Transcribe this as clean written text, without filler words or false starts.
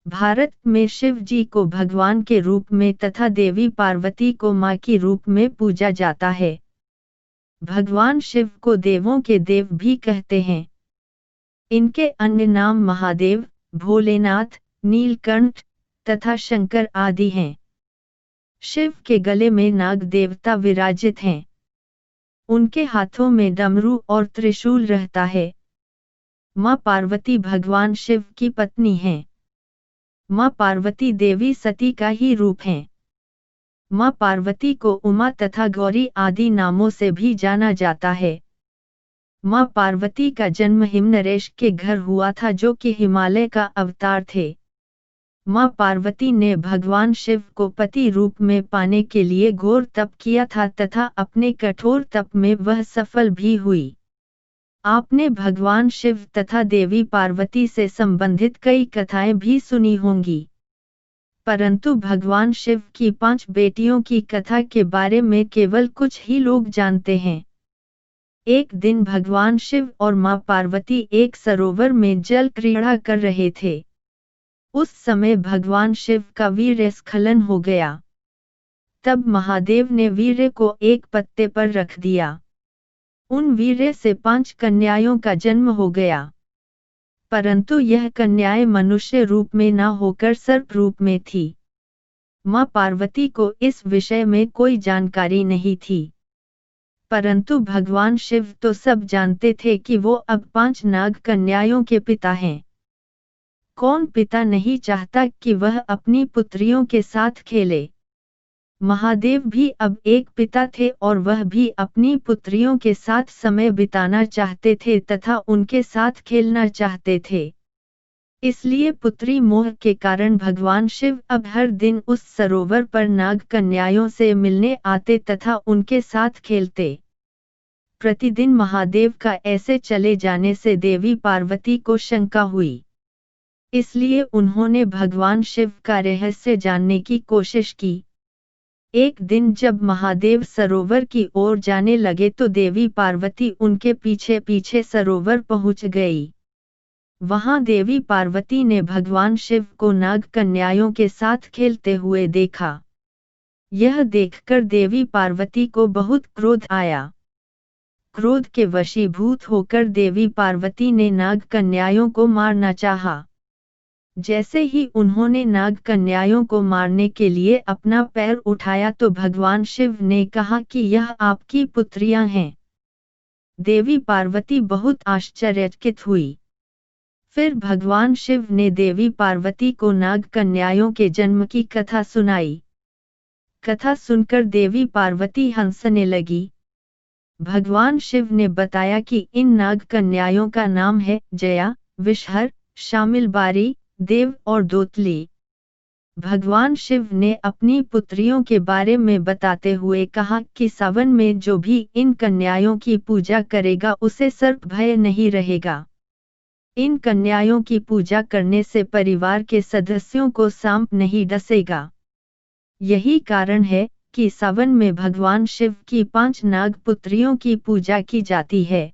भारत में शिव जी को भगवान के रूप में तथा देवी पार्वती को मां की रूप में पूजा जाता है। भगवान शिव को देवों के देव भी कहते हैं। इनके अन्य नाम महादेव, भोलेनाथ, नीलकंठ तथा शंकर आदि हैं। शिव के गले में नाग देवता विराजित हैं। उनके हाथों में डमरू और त्रिशूल रहता है। मां पार्वती भगवान शिव की पत्नी हैं। मां पार्वती देवी सती का ही रूप हैं। मां पार्वती को उमा तथा गौरी आदि नामों से भी जाना जाता है। मां पार्वती का जन्म हिमनरेश के घर हुआ था, जो कि हिमालय का अवतार थे। मां पार्वती ने भगवान शिव को पति रूप में पाने के लिए घोर तप किया था तथा अपने कठोर तप में वह सफल भी हुई। आपने भगवान शिव तथा देवी पार्वती से संबंधित कई कथाएं भी सुनी होंगी, परंतु भगवान शिव की 5 बेटियों की कथा के बारे में केवल कुछ ही लोग जानते हैं। एक दिन भगवान शिव और मां पार्वती एक सरोवर में जल क्रीड़ा कर रहे थे। उस समय भगवान शिव का वीर्य स्खलन हो गया। तब महादेव ने वीर्य को एक पत्ते पर रख दिया। उन वीर्य से 5 कन्याओं का जन्म हो गया, परंतु यह कन्याएं मनुष्य रूप में न होकर सर्प रूप में थी। मां पार्वती को इस विषय में कोई जानकारी नहीं थी, परंतु भगवान शिव तो सब जानते थे कि वो अब 5 नाग कन्याओं के पिता हैं। कौन पिता नहीं चाहता कि वह अपनी पुत्रियों के साथ खेले। महादेव भी अब एक पिता थे और वह भी अपनी पुत्रियों के साथ समय बिताना चाहते थे तथा उनके साथ खेलना चाहते थे। इसलिए पुत्री मोह के कारण भगवान शिव अब हर दिन उस सरोवर पर नाग कन्याओं से मिलने आते तथा उनके साथ खेलते। प्रतिदिन महादेव का ऐसे चले जाने से देवी पार्वती को शंका हुई। इसलिए उन्होंने भगवान शिव का रहस्य जानने की कोशिश की। एक दिन जब महादेव सरोवर की ओर जाने लगे तो देवी पार्वती उनके पीछे पीछे सरोवर पहुंच गई। वहां देवी पार्वती ने भगवान शिव को नाग कन्याओं के साथ खेलते हुए देखा। यह देखकर देवी पार्वती को बहुत क्रोध आया। क्रोध के वशीभूत होकर देवी पार्वती ने नाग कन्याओं को मारना चाहा। जैसे ही उन्होंने नाग कन्याओं को मारने के लिए अपना पैर उठाया तो भगवान शिव ने कहा कि यह आपकी पुत्रियां हैं। देवी पार्वती बहुत आश्चर्यचकित हुई। फिर भगवान शिव ने देवी पार्वती को नाग कन्याओं के जन्म की कथा सुनाई। कथा सुनकर देवी पार्वती हंसने लगी। भगवान शिव ने बताया कि इन नाग कन्याओं का नाम है जया, विषहर, शामिलबारी, देव और दोतली। भगवान शिव ने अपनी पुत्रियों के बारे में बताते हुए कहा कि सावन में जो भी इन कन्याओं की पूजा करेगा उसे सर्प भय नहीं रहेगा। इन कन्याओं की पूजा करने से परिवार के सदस्यों को सांप नहीं डसेगा। यही कारण है कि सावन में भगवान शिव की 5 नाग पुत्रियों की पूजा की जाती है।